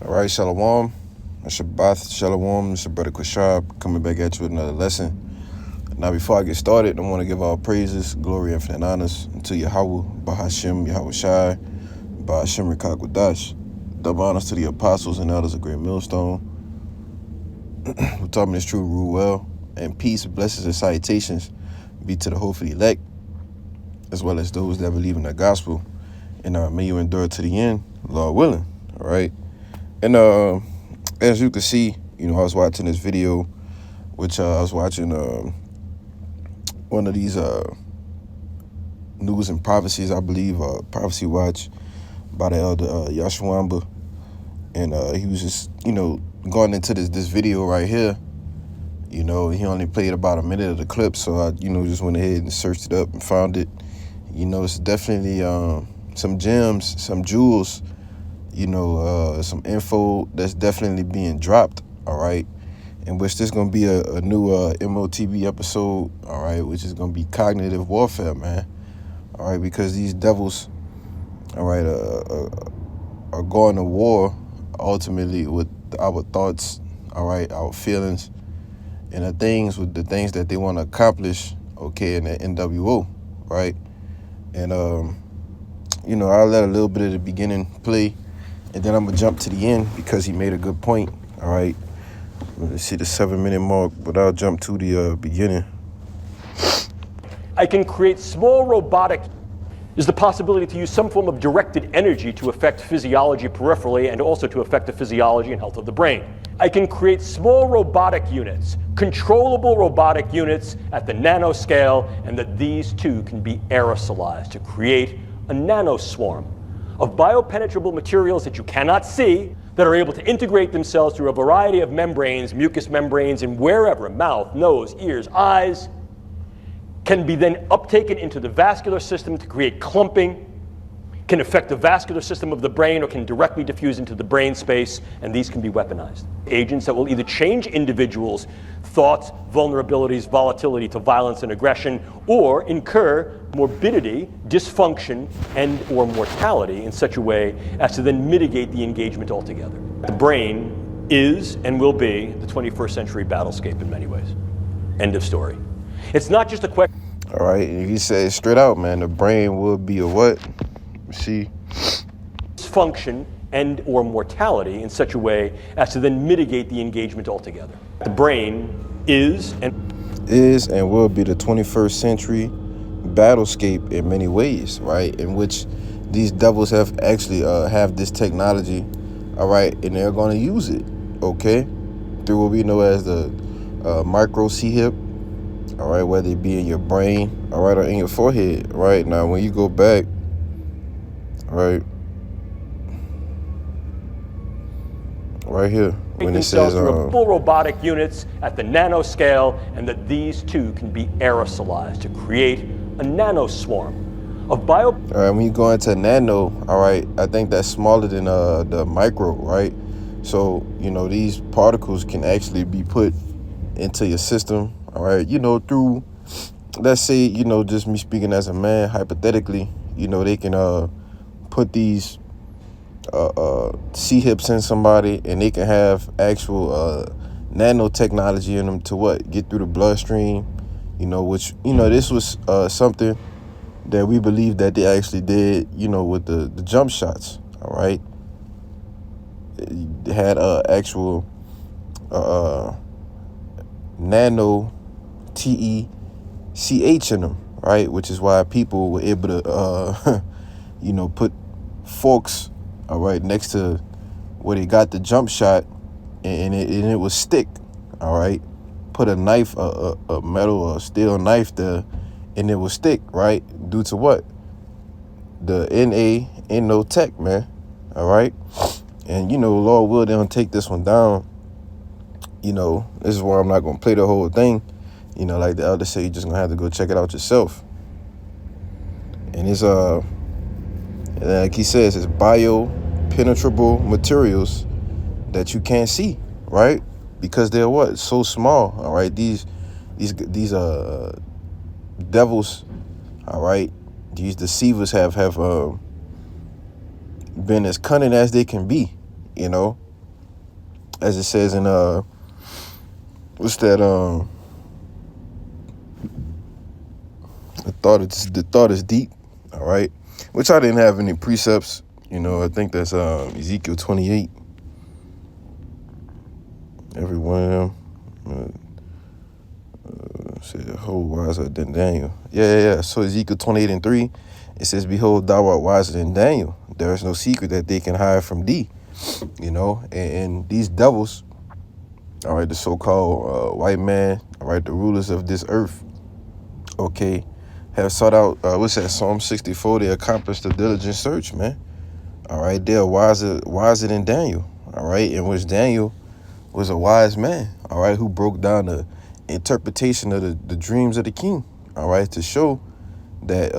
All right, Shalom. Shabbat Shalom. It's your brother Quashab coming back at you with another lesson. Now, before I get started, I want to give all praises, glory, infinite honors to Yahweh, Bahashim, Yahweh Shai, Bahashim Rekakwadash. Double honors to the apostles and elders of Great Millstone, who taught me this true rule well. And peace, blessings, and salutations be to the hopefully elect, as well as those that believe in the gospel. And may you endure to the end, Lord willing. All right. And as you can see, I was watching this video, which I was watching one of these news and prophecies, I believe, Prophecy Watch by the elder Yashwamba. And he was just, going into this video right here. He only played about a minute of the clip, so I, just went ahead and searched it up and found it. It's definitely some gems, some jewels, some info that's definitely being dropped, all right, in which there's going to be a new M.O.T.B episode, all right, which is going to be cognitive warfare, man, all right, because these devils, all right, are going to war ultimately with our thoughts, all right, our feelings, and the things that they want to accomplish, okay, in the NWO, right, and, I'll let a little bit of the beginning play, and then I'm going to jump to the end because he made a good point, all right? Let's see the 7-minute mark, but I'll jump to the beginning. I can create small robotic is the possibility to use some form of directed energy to affect physiology peripherally and also to affect the physiology and health of the brain. I can create small robotic units, controllable robotic units at the nanoscale, and that these too can be aerosolized to create a nanoswarm of biopenetrable materials that you cannot see, that are able to integrate themselves through a variety of membranes, mucous membranes, and wherever, mouth, nose, ears, eyes, can be then uptaken into the vascular system to create clumping, can affect the vascular system of the brain, or can directly diffuse into the brain space, and these can be weaponized. Agents that will either change individuals' thoughts, vulnerabilities, volatility to violence and aggression, or incur morbidity, dysfunction, and or mortality in such a way as to then mitigate the engagement altogether. The brain is and will be the 21st century battlescape in many ways. End of story. It's not just a question. All right, he said straight out, man, the brain will be a what? See? Dysfunction and or mortality in such a way as to then mitigate the engagement altogether. The brain is and will be the 21st century battlescape in many ways, right? In which these devils have actually have this technology, all right, and they're going to use it, okay, through what we know as the micro C-hip, all right, whether it be in your brain, all right, or in your forehead, right? Now, when you go back, right here, when it says full robotic units at the nanoscale, and that these too can be aerosolized to create a nanoswarm of bio. All right, when you go into nano, all right, I think that's smaller than the micro, right? So, these particles can actually be put into your system, all right, through, let's say, just me speaking as a man, hypothetically, they can put these C-hips in somebody, and they can have actual nanotechnology in them to what? Get through the bloodstream, which, this was something that we believe that they actually did, with the jump shots, all right? They had actual nano TECH in them, right? Which is why people were able to, put forks, all right, next to where they got the jump shot, and it was stick, all right. Put a knife, a metal or steel knife there, and it will stick, right? Due to what? The NO tech, man, all right. And Lord will, they don't take this one down. This is why I'm not gonna play the whole thing. Like the elder say, you're just gonna have to go check it out yourself. And it's like he says, it's biopenetrable materials that you can't see, right? Because they're what? So small, all right? These devils, all right? These deceivers have been as cunning as they can be, as it says in what's that the thought is deep, all right, which I didn't have any precepts, you know. I think that's Ezekiel 28. Every one of them say the whole wiser than Daniel. Yeah. So Ezekiel 28:3, it says, behold, thou art wiser than Daniel. There is no secret that they can hide from thee. You know, and these devils, all right, the so-called white man, all right, the rulers of this earth, okay, have sought out, what's that, Psalm 64, they accomplished a diligent search, man. All right, they're wiser than Daniel, all right, in which Daniel was a wise man, all right, who broke down the interpretation of the dreams of the king, all right, to show that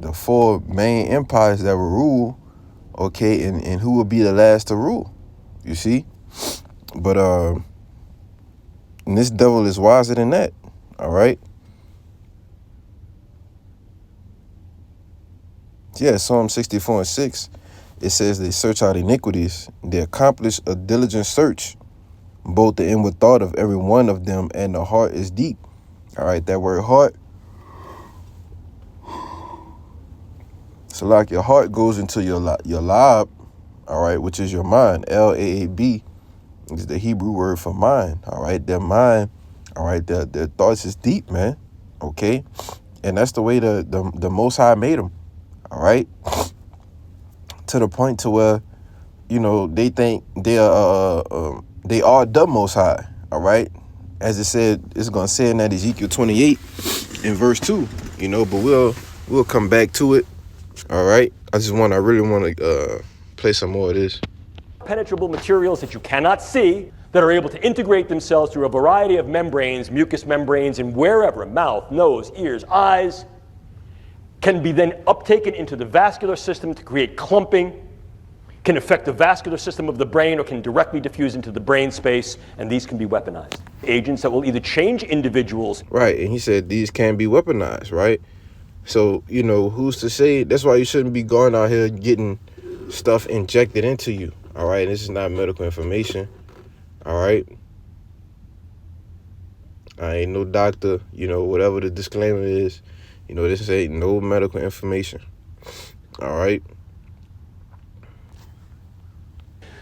the four main empires that will rule, okay, and who will be the last to rule, you see? But and this devil is wiser than that, all right? Yeah, Psalm 64:6, it says they search out iniquities. They accomplish a diligent search, both the inward thought of every one of them, and the heart is deep. All right, that word heart. So like your heart goes into your lab, all right, which is your mind. Laab is the Hebrew word for mind. All right, their mind, all right, their thoughts is deep, man. Okay, and that's the way the Most High made them. All right, to the point to where, you know, they think they are the Most High. All right, as it said, it's gonna say in that Ezekiel 28 in verse 2. You know, but we'll come back to it. All right, I really want to play some more of this. Penetrable materials that you cannot see that are able to integrate themselves through a variety of membranes, mucous membranes, and wherever, mouth, nose, ears, eyes, can be then uptaken into the vascular system to create clumping, can affect the vascular system of the brain, or can directly diffuse into the brain space, and these can be weaponized. Agents that will either change individuals. Right, and he said these can be weaponized, right? So, you know, who's to say? That's why you shouldn't be going out here getting stuff injected into you, all right? This is not medical information, all right? I ain't no doctor, you know, whatever the disclaimer is. You know, this ain't no medical information, all right?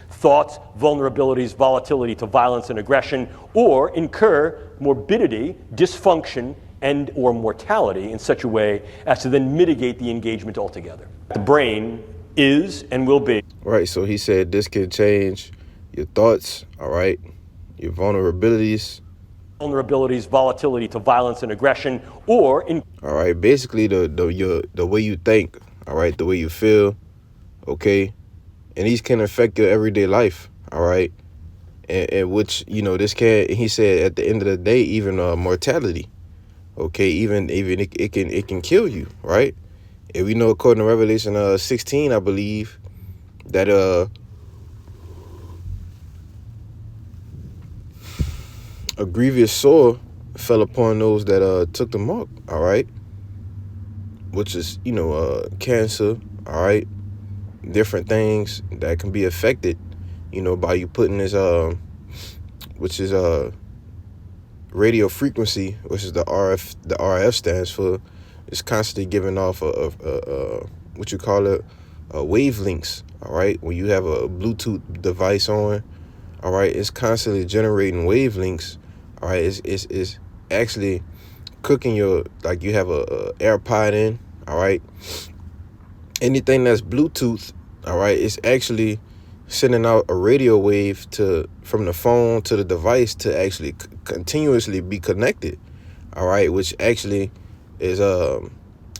Thoughts, vulnerabilities, volatility to violence and aggression, or incur morbidity, dysfunction, and or mortality in such a way as to then mitigate the engagement altogether. The brain is and will be. Right, so he said this can change your thoughts, all right, your vulnerabilities. Vulnerabilities, volatility to violence and aggression, or in. All right, basically the way you think, all right, the way you feel, okay, and these can affect your everyday life, all right, and which, you know, this can, he said, at the end of the day, even mortality, okay, even it can kill you, right? And we know, according to Revelation 16, I believe, that a grievous sore fell upon those that took the mark, all right, which is, you know, cancer, all right, different things that can be affected, you know, by you putting this which is radio frequency, which is the RF. The RF stands for, it's constantly giving off what you call it, wavelengths, all right. When you have a Bluetooth device on, all right, it's constantly generating wavelengths, all right. It's actually cooking your, like, you have a AirPod in, all right. Anything that's Bluetooth, all right, it's actually sending out a radio wave from the phone to the device to actually continuously be connected, all right, which actually is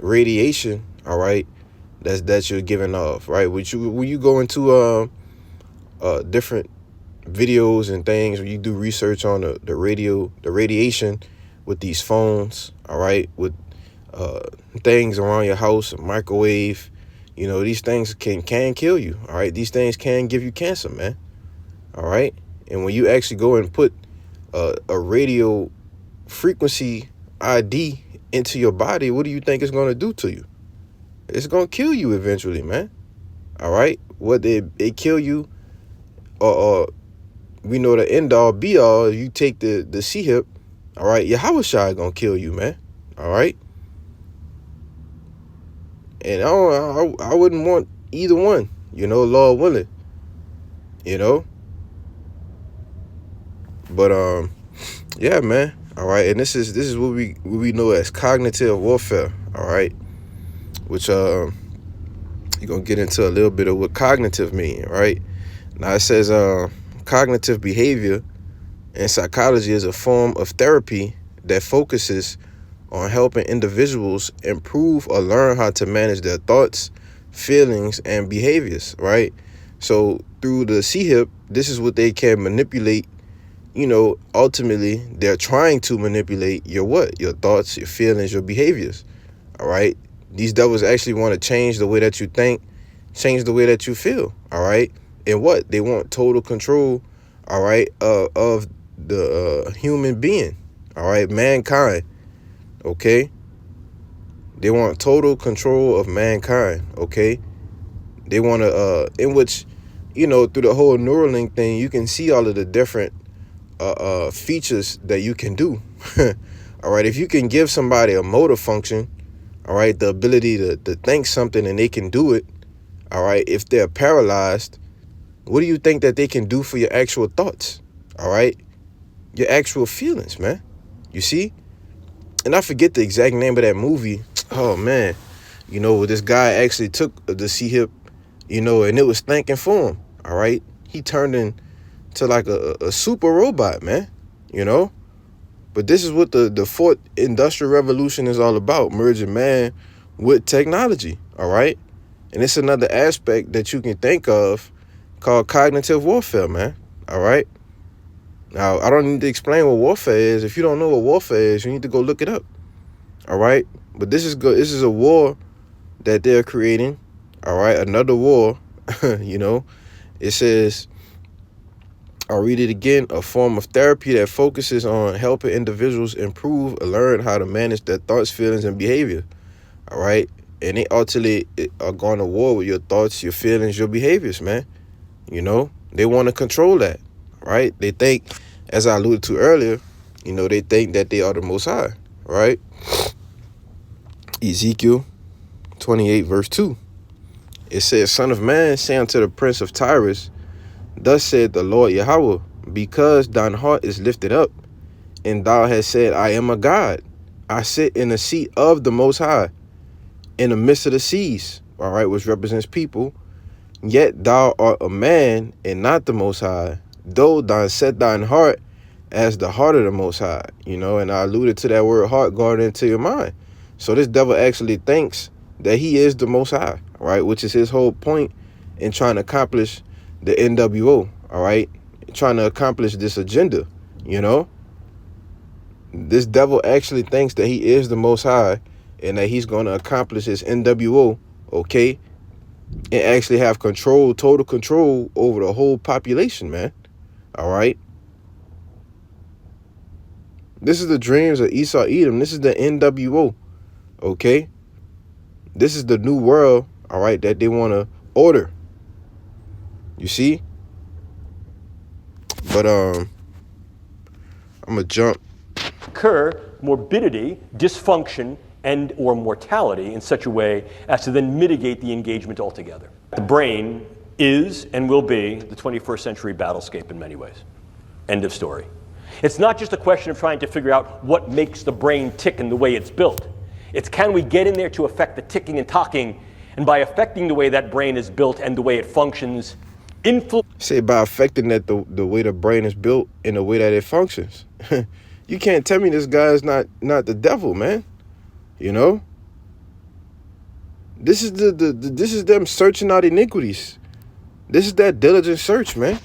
radiation, all right, that you're giving off, right? When you go into different videos and things, when you do research on the radiation with these phones, all right, with things around your house, a microwave, you know, these things can kill you, all right? These things can give you cancer, man, all right? And when you actually go and put a radio frequency ID into your body, what do you think it's going to do to you? It's going to kill you eventually, man, all right? What it kill you or we know the end all be all. You take the C-hip, all right, Yahweh Shai gonna kill you, man. All right. And I wouldn't want either one, Lord willing, you know. But yeah, man. All right, and this is what we know as cognitive warfare. All right, which you're gonna get into a little bit of what cognitive mean, right? Now it says cognitive behavior in psychology is a form of therapy that focuses on helping individuals improve or learn how to manage their thoughts, feelings, and behaviors, right? So through the C-hip, this is what they can manipulate. Ultimately, they're trying to manipulate your what? Your thoughts, your feelings, your behaviors, all right? These devils actually want to change the way that you think, change the way that you feel, all right? And what? They want total control, all right, of the human being, all right, mankind, okay? They want total control of mankind, okay? They want to, in which, through the whole Neuralink thing, you can see all of the different features that you can do. All right, if you can give somebody a motor function, all right, the ability to think something and they can do it, all right, if they're paralyzed, what do you think that they can do for your actual thoughts? All right, your actual feelings, man. You see? And I forget the exact name of that movie. Oh man, this guy actually took the C-hip, and it was thinking for him. All right, he turned into like a super robot, man. But this is what the fourth industrial revolution is all about: merging man with technology. All right, and it's another aspect that you can think of called cognitive warfare, man. All right. Now, I don't need to explain what warfare is. If you don't know what warfare is, you need to go look it up. All right. But this is good. This is a war that they're creating. All right. Another war. It says, I'll read it again. A form of therapy that focuses on helping individuals improve or learn how to manage their thoughts, feelings, and behavior. All right. And they ultimately are going to war with your thoughts, your feelings, your behaviors, man. They want to control that. Right. They think, as I alluded to earlier, they think that they are the Most High. Right. Ezekiel 28 verse 2. It says, Son of man, say unto the prince of Tyrus, thus said the Lord Yahweh, because thine heart is lifted up, and thou hast said, I am a God. I sit in the seat of the Most High, in the midst of the seas, all right, which represents people. Yet thou art a man, and not the Most High, though thou set thine heart as the heart of the Most High, and I alluded to that word heart going into your mind. So this devil actually thinks that he is the Most High, right, which is his whole point in trying to accomplish the NWO, all right, trying to accomplish this agenda, This devil actually thinks that he is the Most High and that he's going to accomplish his NWO, okay, and actually have control, total control over the whole population, man, all right? This is the dreams of Esau Edom. This is the NWO, okay? This is the new world, all right, that they want to order. You see? But I'm going to jump. Occur morbidity, dysfunction, and or mortality in such a way as to then mitigate the engagement altogether. The brain is and will be the 21st century battlescape in many ways. End of story. It's not just a question of trying to figure out what makes the brain tick in the way it's built. It's can we get in there to affect the ticking and talking, and by affecting the way that brain is built and the way it functions, Say by affecting that the way the brain is built and the way that it functions. You can't tell me this guy is not the devil, man. This is this is them searching out iniquities. This is that diligent search, man.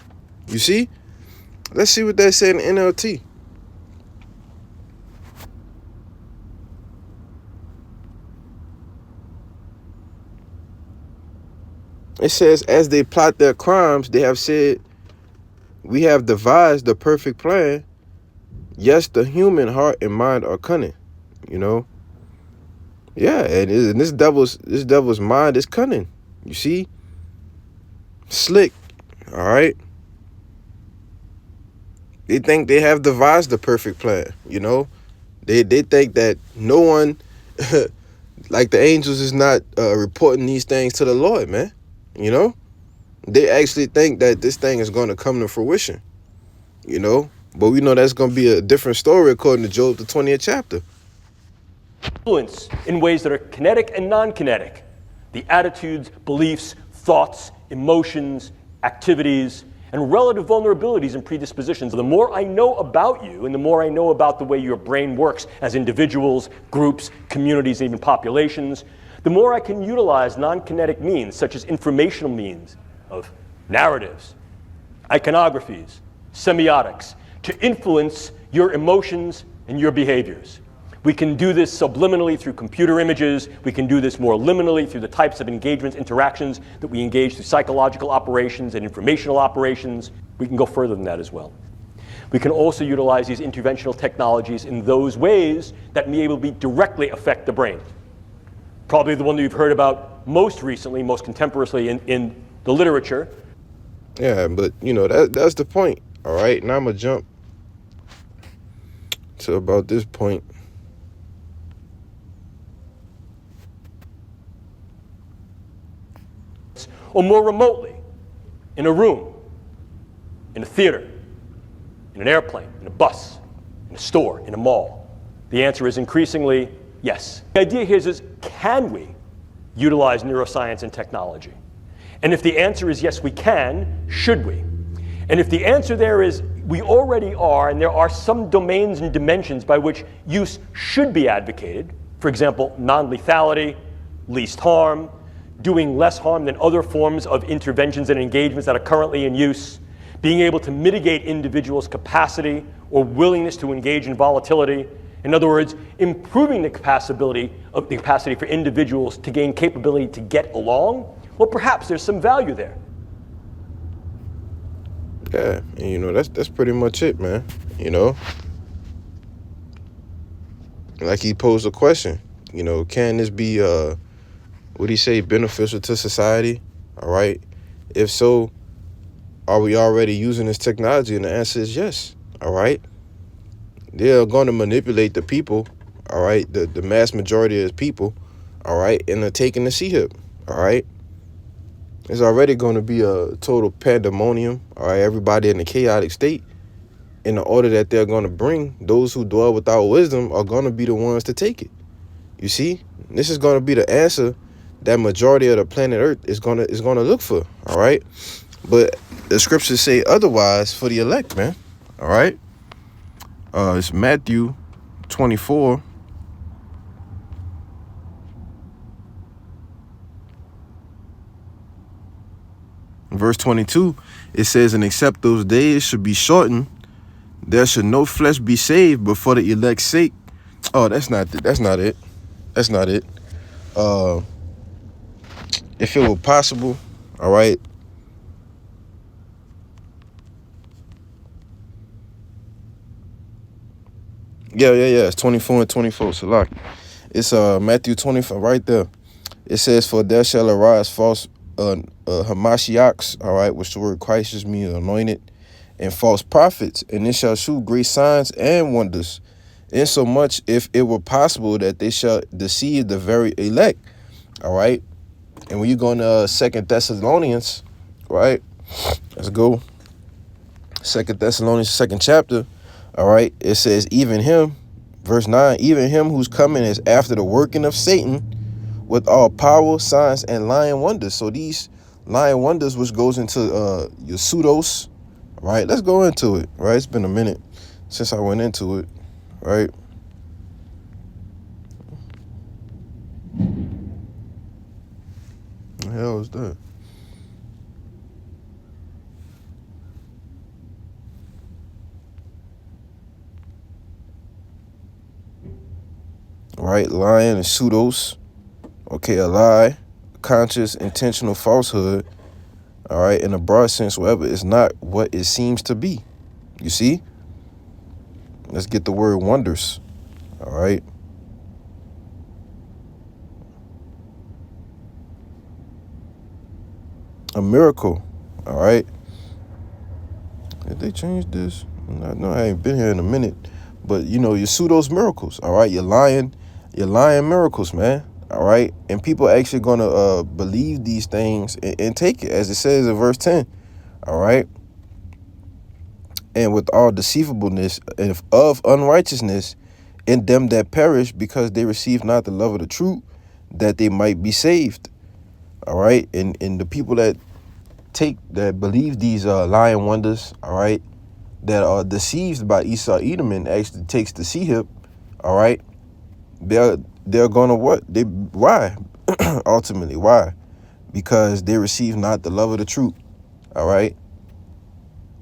You see? Let's see what they say in NLT. It says, as they plot their crimes, they have said, we have devised the perfect plan. Yes, the human heart and mind are cunning, Yeah, and this devil's mind is cunning. You see? Slick, all right? They think they have devised the perfect plan, you know? They think that no one, like the angels, is not reporting these things to the Lord, man. You know? They actually think that this thing is going to come to fruition, you know? But we know that's going to be a different story according to Job, the 20th chapter. Influence in ways that are kinetic and non-kinetic. The attitudes, beliefs, thoughts, emotions, activities, and relative vulnerabilities and predispositions. The more I know about you and the more I know about the way your brain works as individuals, groups, communities, and even populations, the more I can utilize non-kinetic means such as informational means of narratives, iconographies, semiotics to influence your emotions and your behaviors. We can do this subliminally through computer images. We can do this more liminally through the types of engagements, interactions that we engage through psychological operations and informational operations. We can go further than that as well. We can also utilize these interventional technologies in those ways that may able to directly affect the brain. Probably the one that you've heard about most recently, most contemporaneously in the literature. Yeah, but, you know, that's the point, all right? Now I'm going to jump to about this point. Or more remotely, in a room, in a theater, in an airplane, in a bus, in a store, in a mall? The answer is increasingly yes. The idea here is can we utilize neuroscience and technology? And if the answer is yes, we can, should we? And if the answer there is we already are, and there are some domains and dimensions by which use should be advocated, for example, non-lethality, least harm, doing less harm than other forms of interventions and engagements that are currently in use, being able to mitigate individuals' capacity or willingness to engage in volatility. In other words, improving the capacity for individuals to gain capability to get along. Well, perhaps there's some value there. Yeah, and you know, that's pretty much it, man. You know, like he posed a question, you know, can this be what do you say, beneficial to society? All right. If so, are we already using this technology? And the answer is yes. All right. They're going to manipulate the people. All right. The mass majority of people. All right. And they're taking the C-hip. All right. There's already going to be a total pandemonium. All right. Everybody in a chaotic state. In the order that they're going to bring, those who dwell without wisdom are going to be the ones to take it. You see, this is going to be the answer that majority of the planet Earth is gonna look for. All right, but the scriptures say otherwise for the elect, man. All right, it's Matthew 24. Verse 22, it says, and except those days should be shortened, there should no flesh be saved, but for the elect's sake. Oh, that's not it. If it were possible, all right. Yeah. It's 24 and 24. So like, it's Matthew 24 right there. It says, for there shall arise false Hamashiachs, all right, which the word Christ just means anointed, and false prophets, and it shall shew great signs and wonders, insomuch if it were possible that they shall deceive the very elect. All right. And when you go into 2 Thessalonians, right? Let's go. 2 Thessalonians, 2nd chapter. All right. It says, even him, verse 9, even him whose coming is after the working of Satan with all power, signs, and lying wonders. So these lying wonders, which goes into your pseudos, right? Let's go into it, right? It's been a minute since I went into it, right? The hell is that? Right, lying and pseudos. Okay, a lie, conscious, intentional falsehood. All right, in a broad sense, whatever, is not what it seems to be. You see? Let's get the word wonders. All right. A miracle. All right. Did they change this? No, I ain't been here in a minute. But you know, your pseudos miracles, all right? You're lying miracles, man. All right. And people actually gonna believe these things and take it, as it says in verse 10. All right. And with all deceivableness of unrighteousness in them that perish, because they receive not the love of the truth, that they might be saved. All right. And the people that believe these lying wonders, all right, that are deceived by Esau Edom and actually takes the sea hip, all right, they're gonna what? Why? Ultimately, why? Because they receive not the love of the truth. All right.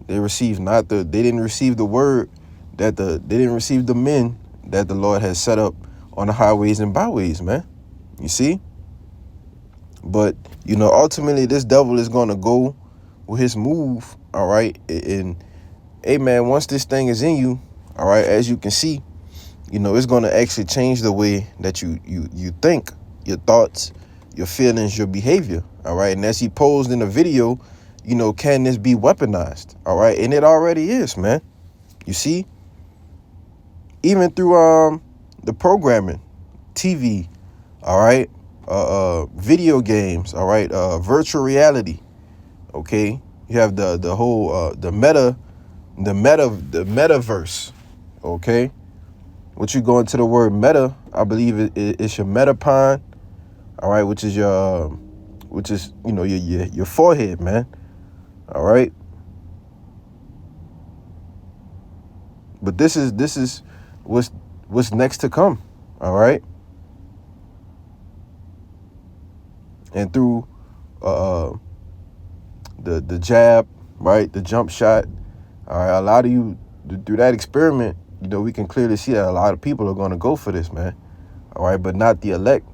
They didn't receive the word they didn't receive the men that the Lord has set up on the highways and byways, man. You see? But, you know, ultimately this devil is gonna go with his move, all right? And hey man, once this thing is in you, all right, as you can see, you know, it's gonna actually change the way that you think, your thoughts, your feelings, your behavior, all right? And as he posed in the video, you know, can this be weaponized? All right. And it already is, man. You see, even through the programming, TV, all right, video games, all right, virtual reality. OK, you have the whole the metaverse. OK, what you go into the word meta, I believe it's your metapon. All right, which is you know, your forehead, man. All right. But this is what's next to come. All right. And through the jab, right, the jump shot, all right, a lot of you through that experiment, you know, we can clearly see that a lot of people are going to go for this, man. All right, but not the elect.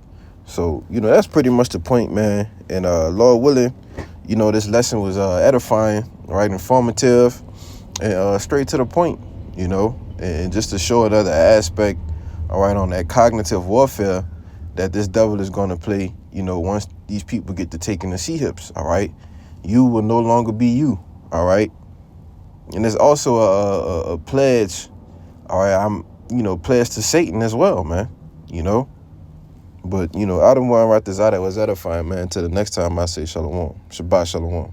So, you know, that's pretty much the point, man. And Lord willing, you know, this lesson was edifying, right, informative, and straight to the point, you know, and just to show another aspect, all right, on that cognitive warfare that this devil is going to play, you know, once these people get to taking the sea hips, all right, you will no longer be you, all right. And there's also a pledge, all right, pledge to Satan as well, man, you know. But, you know, I don't want to write this out. That was edifying, man. Until the next time I say shalom. Shabbat shalom.